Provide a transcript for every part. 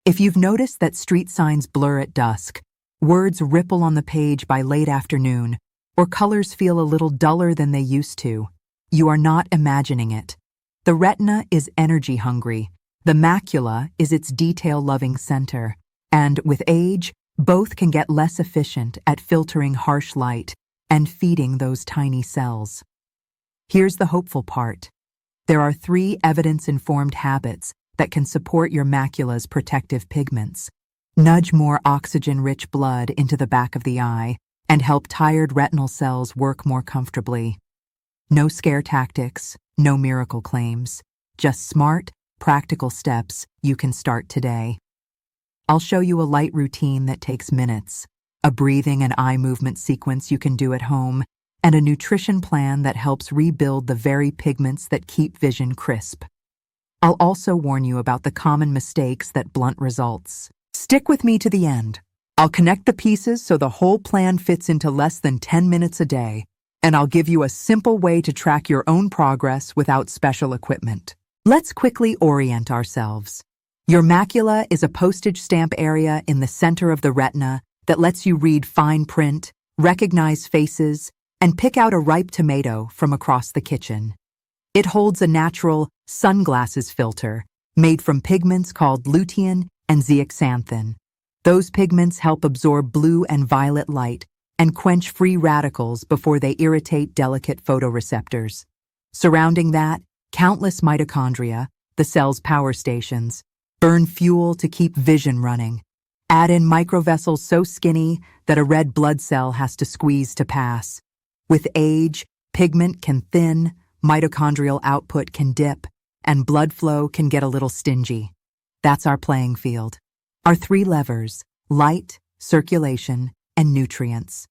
If you've noticed that street signs blur at dusk, words ripple on the page by late afternoon, or colors feel a little duller than they used to, you are not imagining it. The retina is energy hungry. The macula is its detail-loving center. And with age, both can get less efficient at filtering harsh light and feeding those tiny cells. Here's the hopeful part. There are 3 evidence-informed habits that can support your macula's protective pigments. Nudge more oxygen-rich blood into the back of the eye and help tired retinal cells work more comfortably. No scare tactics, no miracle claims, just smart, practical steps you can start today. I'll show you a light routine that takes minutes, a breathing and eye movement sequence you can do at home, and a nutrition plan that helps rebuild the very pigments that keep vision crisp. I'll also warn you about the common mistakes that blunt results. Stick with me to the end. I'll connect the pieces so the whole plan fits into less than 10 minutes a day, and I'll give you a simple way to track your own progress without special equipment. Let's quickly orient ourselves. Your macula is a postage stamp area in the center of the retina that lets you read fine print, recognize faces, and pick out a ripe tomato from across the kitchen. It holds a natural sunglasses filter made from pigments called lutein and zeaxanthin. Those pigments help absorb blue and violet light and quench free radicals before they irritate delicate photoreceptors. Surrounding that, countless mitochondria, the cell's power stations, burn fuel to keep vision running. Add in microvessels so skinny that a red blood cell has to squeeze to pass. With age, pigment can thin, mitochondrial output can dip, and blood flow can get a little stingy. That's our playing field. Our 3 levers: light, circulation, and nutrients.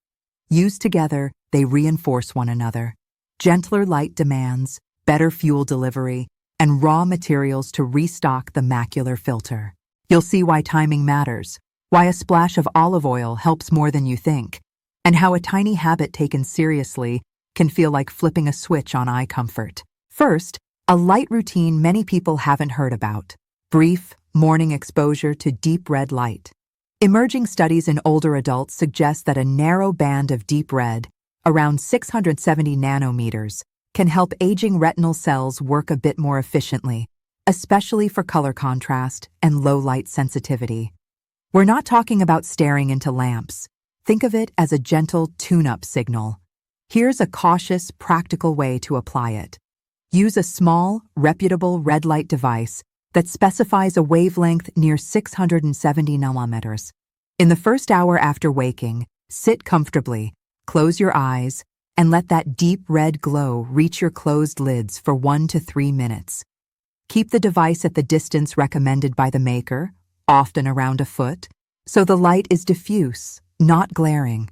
Used together, they reinforce one another. Gentler light demands, better fuel delivery, and raw materials to restock the macular filter. You'll see why timing matters, why a splash of olive oil helps more than you think, and how a tiny habit taken seriously can feel like flipping a switch on eye comfort. First, a light routine many people haven't heard about: brief, morning exposure to deep red light. Emerging studies in older adults suggest that a narrow band of deep red, around 670 nanometers, can help aging retinal cells work a bit more efficiently, especially for color contrast and low light sensitivity. We're not talking about staring into lamps. Think of it as a gentle tune-up signal. Here's a cautious, practical way to apply it. Use a small, reputable red light device that specifies a wavelength near 670 nanometers. In the first hour after waking, sit comfortably, close your eyes, and let that deep red glow reach your closed lids for 1 to 3 minutes. Keep the device at the distance recommended by the maker, often around a foot, so the light is diffuse, not glaring.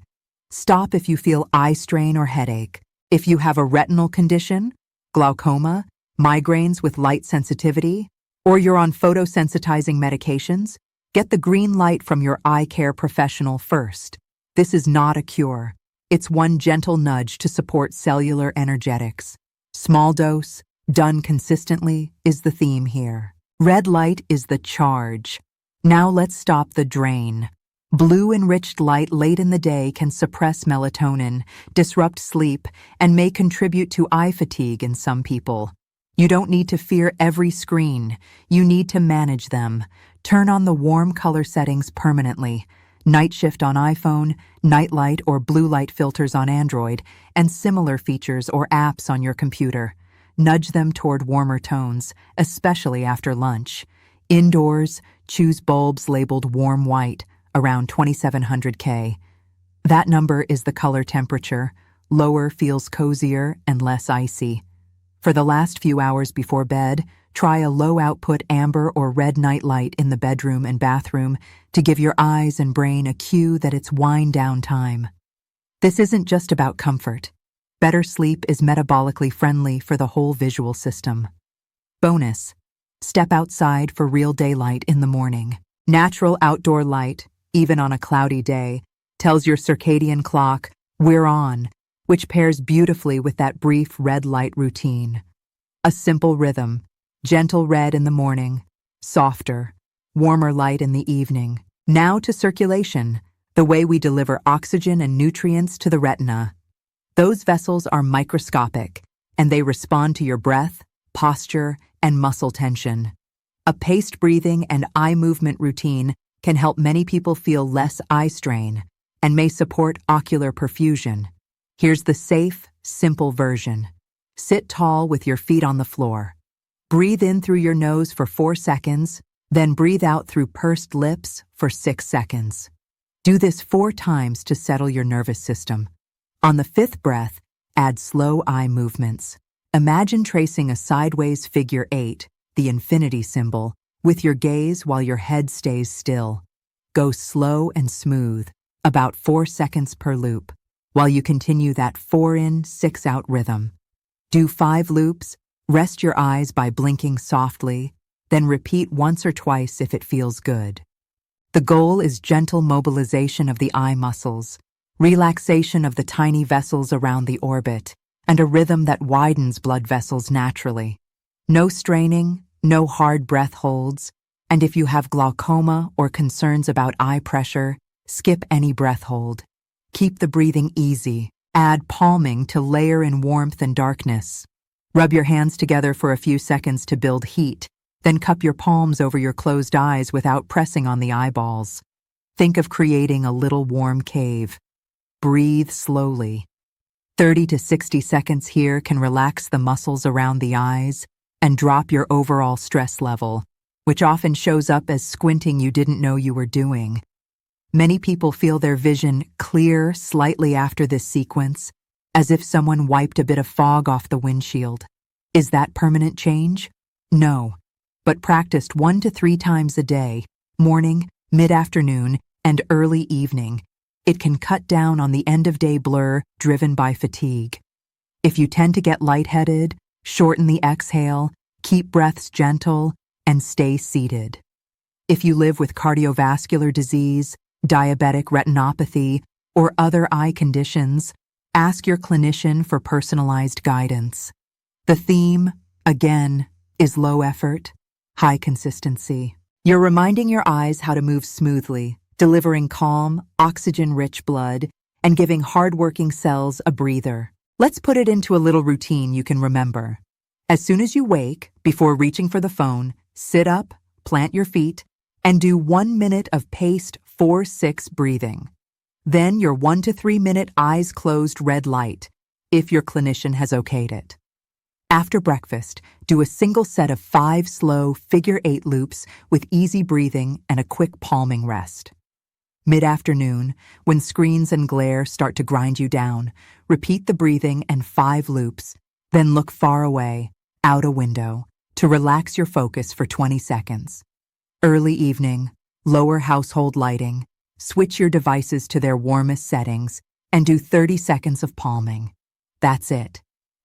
Stop if you feel eye strain or headache. If you have a retinal condition, glaucoma, migraines with light sensitivity, or you're on photosensitizing medications, get the green light from your eye care professional first. This is not a cure. It's one gentle nudge to support cellular energetics. Small dose, done consistently, is the theme here. Red light is the charge. Now let's stop the drain. Blue-enriched light late in the day can suppress melatonin, disrupt sleep, and may contribute to eye fatigue in some people. You don't need to fear every screen. You need to manage them. Turn on the warm color settings permanently. Night shift on iPhone, night light or blue light filters on Android, and similar features or apps on your computer. Nudge them toward warmer tones, especially after lunch. Indoors, choose bulbs labeled warm white, around 2700 K. That number is the color temperature. Lower feels cozier and less icy. For the last few hours before bed, try a low-output amber or red night light in the bedroom and bathroom to give your eyes and brain a cue that it's wind-down time. This isn't just about comfort. Better sleep is metabolically friendly for the whole visual system. Bonus: step outside for real daylight in the morning. Natural outdoor light, even on a cloudy day, tells your circadian clock, "We're on," which pairs beautifully with that brief red light routine. A simple rhythm: gentle red in the morning, softer, warmer light in the evening. Now to circulation, the way we deliver oxygen and nutrients to the retina. Those vessels are microscopic, and they respond to your breath, posture, and muscle tension. A paced breathing and eye movement routine can help many people feel less eye strain and may support ocular perfusion. Here's the safe, simple version. Sit tall with your feet on the floor. Breathe in through your nose for 4 seconds, then breathe out through pursed lips for 6 seconds. Do this 4 times to settle your nervous system. On the 5th breath, add slow eye movements. Imagine tracing a sideways figure 8, the infinity symbol, with your gaze while your head stays still. Go slow and smooth, about 4 seconds per loop, while you continue that 4 in, 6 out rhythm. Do 5 loops, rest your eyes by blinking softly, then repeat once or twice if it feels good. The goal is gentle mobilization of the eye muscles, relaxation of the tiny vessels around the orbit, and a rhythm that widens blood vessels naturally. No straining, no hard breath holds, and if you have glaucoma or concerns about eye pressure, skip any breath hold. Keep the breathing easy. Add palming to layer in warmth and darkness. Rub your hands together for a few seconds to build heat, then cup your palms over your closed eyes without pressing on the eyeballs. Think of creating a little warm cave. Breathe slowly. 30 to 60 seconds here can relax the muscles around the eyes and drop your overall stress level, which often shows up as squinting you didn't know you were doing. Many people feel their vision clear slightly after this sequence, as if someone wiped a bit of fog off the windshield. Is that permanent change? No, but practiced 1 to 3 times a day, morning, mid-afternoon, and early evening, it can cut down on the end-of-day blur driven by fatigue. If you tend to get lightheaded, shorten the exhale, keep breaths gentle, and stay seated. If you live with cardiovascular disease, diabetic retinopathy, or other eye conditions, ask your clinician for personalized guidance. The theme, again, is low effort, high consistency. You're reminding your eyes how to move smoothly, delivering calm, oxygen-rich blood, and giving hardworking cells a breather. Let's put it into a little routine you can remember. As soon as you wake, before reaching for the phone, sit up, plant your feet, and do 1 minute of paced 4-6 breathing. Then your 1 to 3 minute eyes closed red light, if your clinician has okayed it. After breakfast, do a single set of 5 slow figure 8 loops with easy breathing and a quick palming rest. Mid-afternoon, when screens and glare start to grind you down, repeat the breathing and 5 loops, then look far away, out a window, to relax your focus for 20 seconds. Early evening, lower household lighting, switch your devices to their warmest settings, and do 30 seconds of palming. That's it.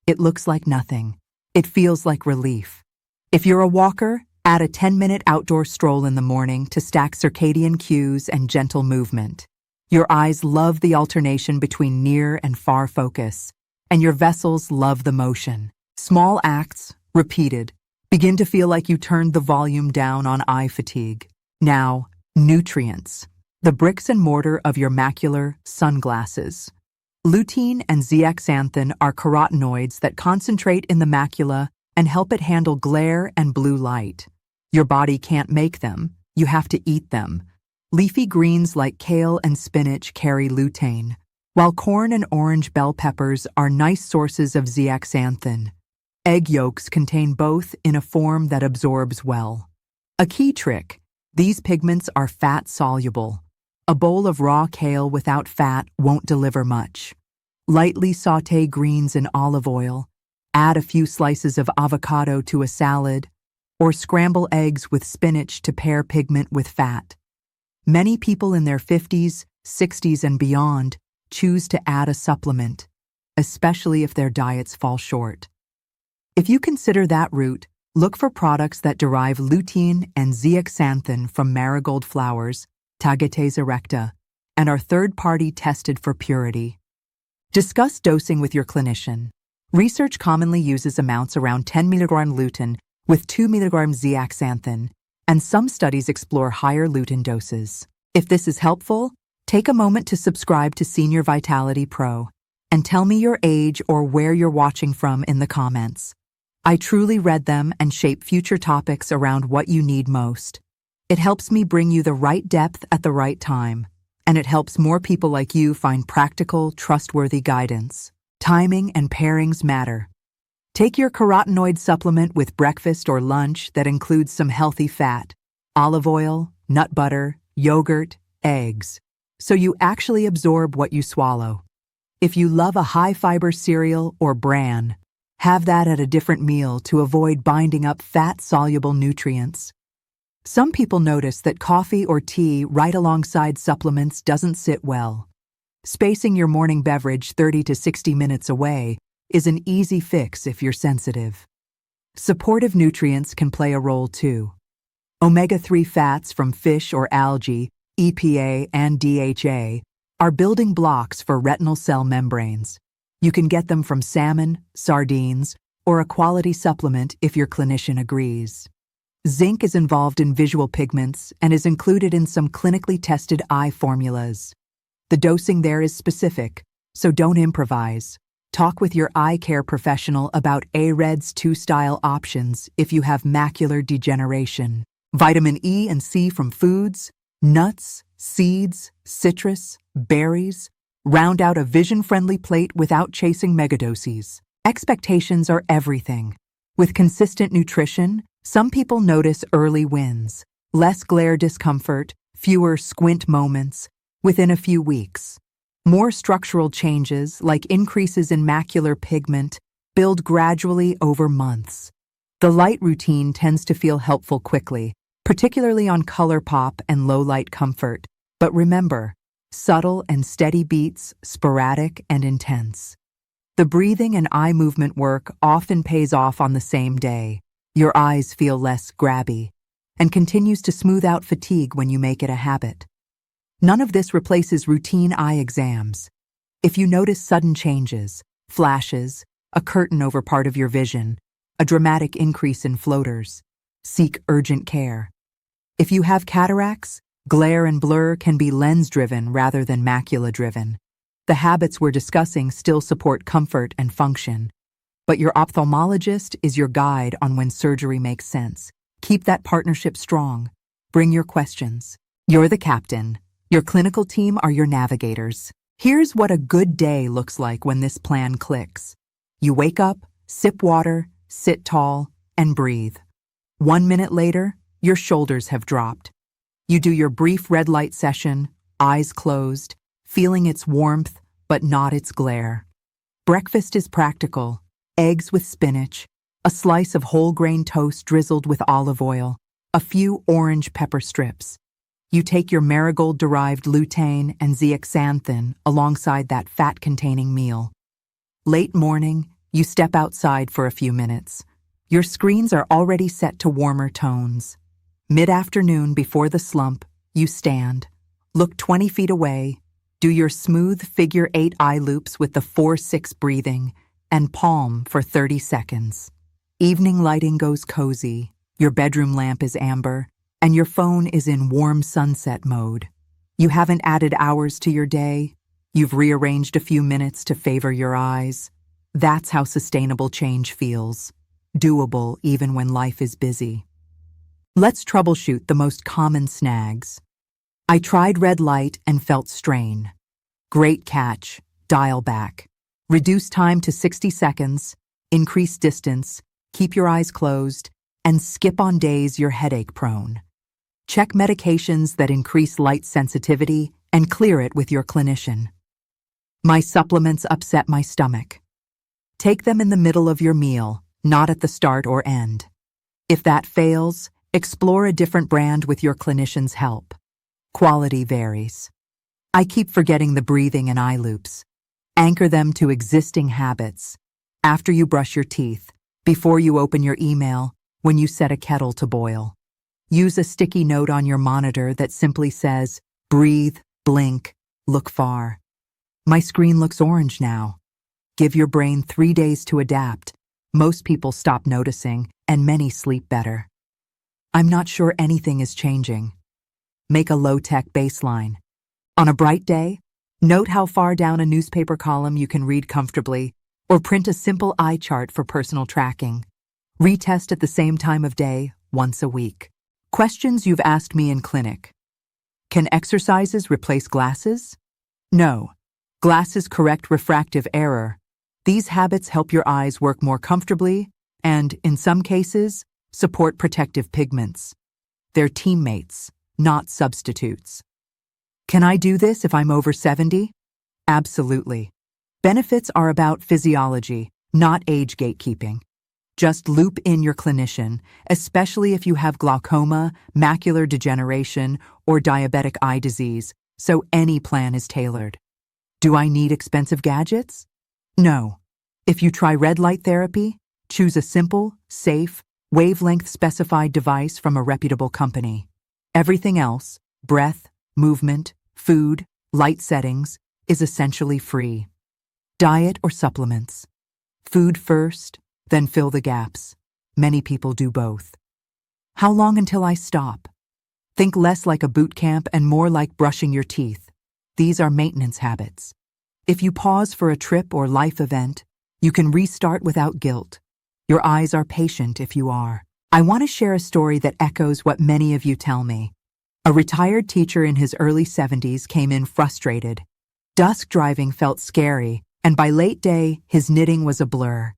It looks like nothing. It feels like relief. If you're a walker, add a 10-minute outdoor stroll in the morning to stack circadian cues and gentle movement. Your eyes love the alternation between near and far focus, and your vessels love the motion. Small acts, repeated, begin to feel like you turned the volume down on eye fatigue. Now, nutrients. The bricks and mortar of your macular sunglasses. Lutein and zeaxanthin are carotenoids that concentrate in the macula and help it handle glare and blue light. Your body can't make them, you have to eat them. Leafy greens like kale and spinach carry lutein, while corn and orange bell peppers are nice sources of zeaxanthin. Egg yolks contain both in a form that absorbs well. A key trick: these pigments are fat-soluble. A bowl of raw kale without fat won't deliver much. Lightly sauté greens in olive oil, add a few slices of avocado to a salad, or scramble eggs with spinach to pair pigment with fat. Many people in their 50s, 60s, and beyond choose to add a supplement, especially if their diets fall short. If you consider that route, look for products that derive lutein and zeaxanthin from marigold flowers, Tagetes erecta, and are third-party tested for purity. Discuss dosing with your clinician. Research commonly uses amounts around 10 mg lutein with 2 mg zeaxanthin and some studies explore higher lutein doses. If this is helpful, take a moment to subscribe to Senior Vitality Pro and tell me your age or where you're watching from in the comments. I truly read them and shape future topics around what you need most. It helps me bring you the right depth at the right time, and it helps more people like you find practical, trustworthy guidance. Timing and pairings matter. Take your carotenoid supplement with breakfast or lunch that includes some healthy fat, olive oil, nut butter, yogurt, eggs, so you actually absorb what you swallow. If you love a high-fiber cereal or bran, have that at a different meal to avoid binding up fat-soluble nutrients. Some people notice that coffee or tea right alongside supplements doesn't sit well. Spacing your morning beverage 30 to 60 minutes away is an easy fix if you're sensitive. Supportive nutrients can play a role too. Omega-3 fats from fish or algae, EPA and DHA, are building blocks for retinal cell membranes. You can get them from salmon, sardines, or a quality supplement if your clinician agrees. Zinc is involved in visual pigments and is included in some clinically tested eye formulas. The dosing there is specific, so don't improvise. Talk with your eye care professional about AREDS 2-style options if you have macular degeneration. Vitamin E and C from foods, nuts, seeds, citrus, berries. Round out a vision-friendly plate without chasing megadoses. Expectations are everything. With consistent nutrition, some people notice early wins, less glare discomfort, fewer squint moments, within a few weeks. More structural changes, like increases in macular pigment, build gradually over months. The light routine tends to feel helpful quickly, particularly on color pop and low light comfort. But remember, subtle and steady beats, sporadic and intense. The breathing and eye movement work often pays off on the same day. Your eyes feel less grabby, and continues to smooth out fatigue when you make it a habit. None of this replaces routine eye exams. If you notice sudden changes, flashes, a curtain over part of your vision, a dramatic increase in floaters, seek urgent care. If you have cataracts, glare and blur can be lens-driven rather than macula-driven. The habits we're discussing still support comfort and function, but your ophthalmologist is your guide on when surgery makes sense. Keep that partnership strong. Bring your questions. You're the captain. Your clinical team are your navigators. Here's what a good day looks like when this plan clicks. You wake up, sip water, sit tall, and breathe. 1 minute later, your shoulders have dropped. You do your brief red light session, eyes closed, feeling its warmth but not its glare. Breakfast is practical. Eggs with spinach, a slice of whole grain toast drizzled with olive oil, a few orange pepper strips. You take your marigold-derived lutein and zeaxanthin alongside that fat-containing meal. Late morning, you step outside for a few minutes. Your screens are already set to warmer tones. Mid-afternoon, before the slump, you stand, look 20 feet away, do your smooth figure 8 eye loops with the 4-6 breathing, and palm for 30 seconds. Evening lighting goes cozy, your bedroom lamp is amber, and your phone is in warm sunset mode. You haven't added hours to your day. You've rearranged a few minutes to favor your eyes. That's how sustainable change feels. Doable even when life is busy. Let's troubleshoot the most common snags. I tried red light and felt strain. Great catch. Dial back. Reduce time to 60 seconds, increase distance, keep your eyes closed, and skip on days you're headache-prone. Check medications that increase light sensitivity and clear it with your clinician. My supplements upset my stomach. Take them in the middle of your meal, not at the start or end. If that fails, explore a different brand with your clinician's help. Quality varies. I keep forgetting the breathing and eye loops. Anchor them to existing habits. After you brush your teeth, before you open your email, when you set a kettle to boil. Use a sticky note on your monitor that simply says, breathe, blink, look far. My screen looks orange now. Give your brain 3 days to adapt. Most people stop noticing, and many sleep better. I'm not sure anything is changing. Make a low-tech baseline. On a bright day, note how far down a newspaper column you can read comfortably, or print a simple eye chart for personal tracking. Retest at the same time of day, once a week. Questions you've asked me in clinic. Can exercises replace glasses? No. Glasses correct refractive error. These habits help your eyes work more comfortably and, in some cases, support protective pigments. They're teammates, not substitutes. Can I do this if I'm over 70? Absolutely. Benefits are about physiology, not age gatekeeping. Just loop in your clinician, especially if you have glaucoma, macular degeneration, or diabetic eye disease, so any plan is tailored. Do I need expensive gadgets? No. If you try red light therapy, choose a simple, safe, wavelength-specified device from a reputable company. Everything else, breath, movement, food, light settings, is essentially free. Diet or supplements. Food first, then fill the gaps. Many people do both. How long until I stop? Think less like a boot camp and more like brushing your teeth. These are maintenance habits. If you pause for a trip or life event, you can restart without guilt. Your eyes are patient if you are. I want to share a story that echoes what many of you tell me. A retired teacher in his early 70s came in frustrated. Dusk driving felt scary, and by late day, his knitting was a blur.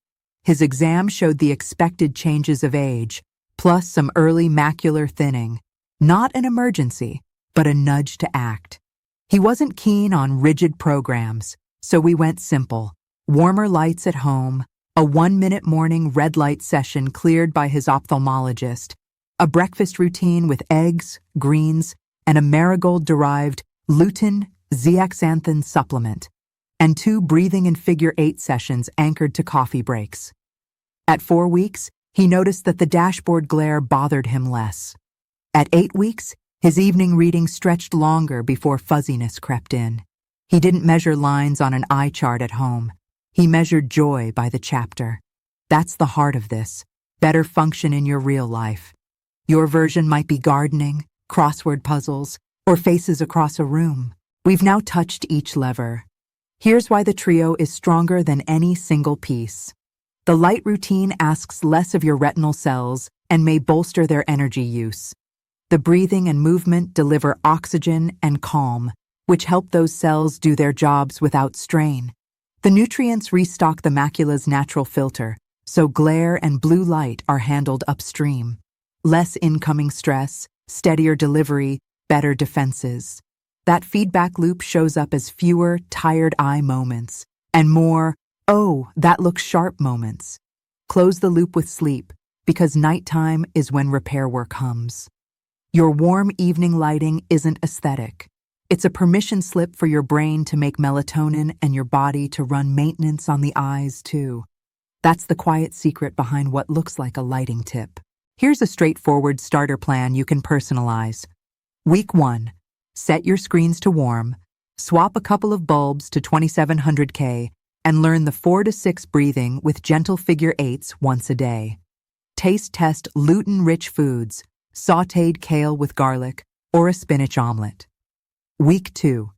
His exam showed the expected changes of age, plus some early macular thinning. Not an emergency, but a nudge to act. He wasn't keen on rigid programs, so we went simple. Warmer lights at home, a 1-minute morning red light session cleared by his ophthalmologist, a breakfast routine with eggs, greens, and a marigold-derived lutein zeaxanthin supplement, and 2 breathing and figure 8 sessions anchored to coffee breaks. At 4 weeks, he noticed that the dashboard glare bothered him less. At 8 weeks, his evening reading stretched longer before fuzziness crept in. He didn't measure lines on an eye chart at home. He measured joy by the chapter. That's the heart of this. Better function in your real life. Your version might be gardening, crossword puzzles, or faces across a room. We've now touched each lever. Here's why the trio is stronger than any single piece. The light routine asks less of your retinal cells and may bolster their energy use. The breathing and movement deliver oxygen and calm, which help those cells do their jobs without strain. The nutrients restock the macula's natural filter, so glare and blue light are handled upstream. Less incoming stress, steadier delivery, better defenses. That feedback loop shows up as fewer tired eye moments and more, oh, that looks sharp moments. Close the loop with sleep, because nighttime is when repair work hums. Your warm evening lighting isn't aesthetic. It's a permission slip for your brain to make melatonin and your body to run maintenance on the eyes, too. That's the quiet secret behind what looks like a lighting tip. Here's a straightforward starter plan you can personalize. Week 1. Set your screens to warm, swap a couple of bulbs to 2700K, and learn the 4 to 6 breathing with gentle figure 8s once a day. Taste test lutein-rich foods, sautéed kale with garlic, or a spinach omelet. Week 2.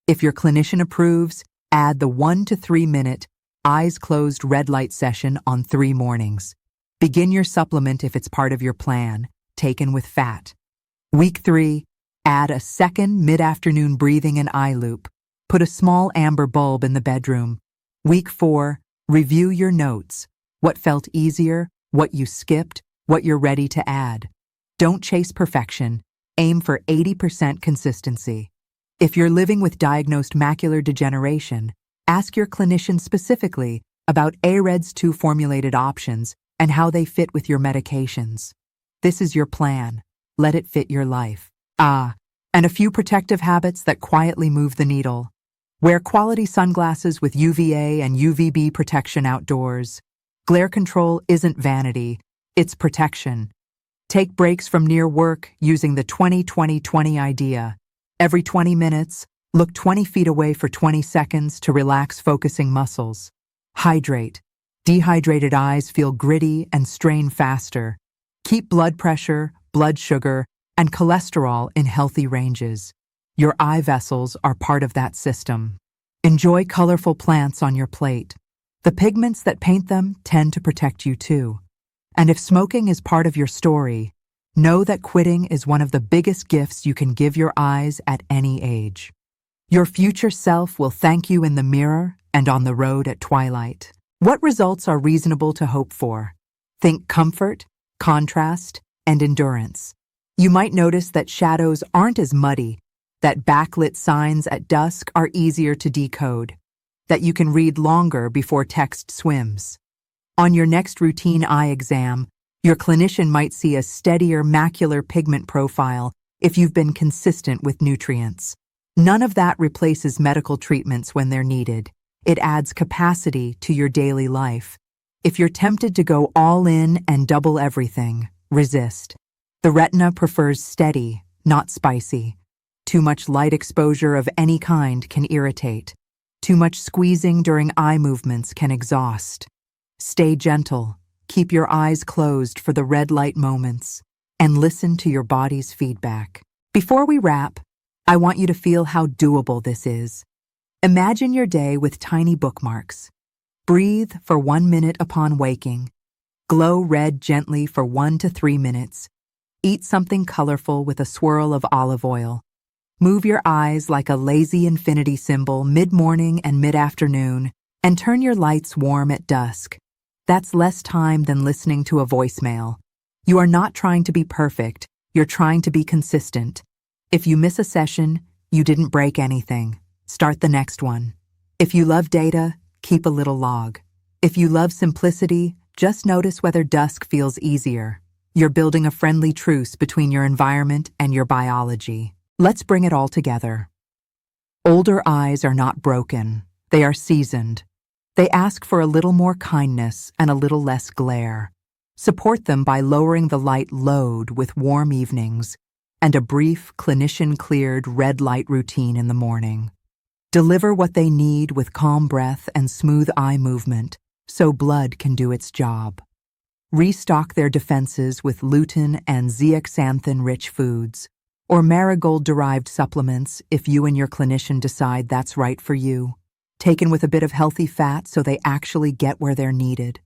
If your clinician approves, add the 1 to 3 minute, eyes closed red light session on 3 mornings. Begin your supplement if it's part of your plan, taken with fat. Week 3. Add a second mid-afternoon breathing and eye loop. Put a small amber bulb in the bedroom. Week 4. Review your notes. What felt easier, what you skipped, what you're ready to add. Don't chase perfection. Aim for 80% consistency. If you're living with diagnosed macular degeneration, ask your clinician specifically about AREDS 2 formulated options and how they fit with your medications. This is your plan. Let it fit your life. And a few protective habits that quietly move the needle. Wear quality sunglasses with UVA and UVB protection outdoors. Glare control isn't vanity, it's protection. Take breaks from near work using the 20-20-20 idea. Every 20 minutes, look 20 feet away for 20 seconds to relax focusing muscles. Hydrate. Dehydrated eyes feel gritty and strain faster. Keep blood pressure, blood sugar, and cholesterol in healthy ranges. Your eye vessels are part of that system. Enjoy colorful plants on your plate. The pigments that paint them tend to protect you too. And if smoking is part of your story, know that quitting is one of the biggest gifts you can give your eyes at any age. Your future self will thank you in the mirror and on the road at twilight. What results are reasonable to hope for? Think comfort, contrast, and endurance. You might notice that shadows aren't as muddy, that backlit signs at dusk are easier to decode, that you can read longer before text swims. On your next routine eye exam, your clinician might see a steadier macular pigment profile if you've been consistent with nutrients. None of that replaces medical treatments when they're needed. It adds capacity to your daily life. If you're tempted to go all in and double everything, resist. The retina prefers steady, not spicy. Too much light exposure of any kind can irritate. Too much squeezing during eye movements can exhaust. Stay gentle, keep your eyes closed for the red light moments, and listen to your body's feedback. Before we wrap, I want you to feel how doable this is. Imagine your day with tiny bookmarks. Breathe for 1 minute upon waking. Glow red gently for 1 to 3 minutes. Eat something colorful with a swirl of olive oil. Move your eyes like a lazy infinity symbol mid-morning and mid-afternoon, and turn your lights warm at dusk. That's less time than listening to a voicemail. You are not trying to be perfect, you're trying to be consistent. If you miss a session, you didn't break anything. Start the next one. If you love data, keep a little log. If you love simplicity, just notice whether dusk feels easier. You're building a friendly truce between your environment and your biology. Let's bring it all together. Older eyes are not broken. They are seasoned. They ask for a little more kindness and a little less glare. Support them by lowering the light load with warm evenings and a brief, clinician-cleared red light routine in the morning. Deliver what they need with calm breath and smooth eye movement so blood can do its job. Restock their defenses with lutein and zeaxanthin-rich foods, or marigold-derived supplements if you and your clinician decide that's right for you, taken with a bit of healthy fat so they actually get where they're needed.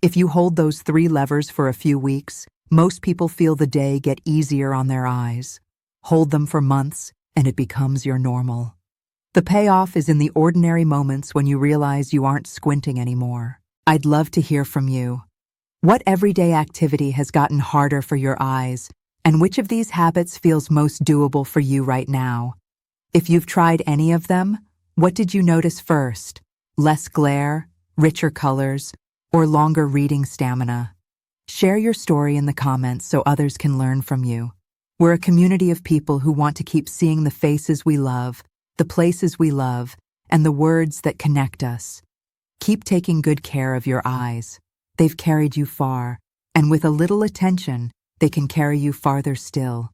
If you hold those 3 levers for a few weeks, most people feel the day get easier on their eyes. Hold them for months, and it becomes your normal. The payoff is in the ordinary moments when you realize you aren't squinting anymore. I'd love to hear from you. What everyday activity has gotten harder for your eyes, and which of these habits feels most doable for you right now? If you've tried any of them, what did you notice first? Less glare, richer colors, or longer reading stamina? Share your story in the comments so others can learn from you. We're a community of people who want to keep seeing the faces we love, the places we love, and the words that connect us. Keep taking good care of your eyes. They've carried you far, and with a little attention, they can carry you farther still.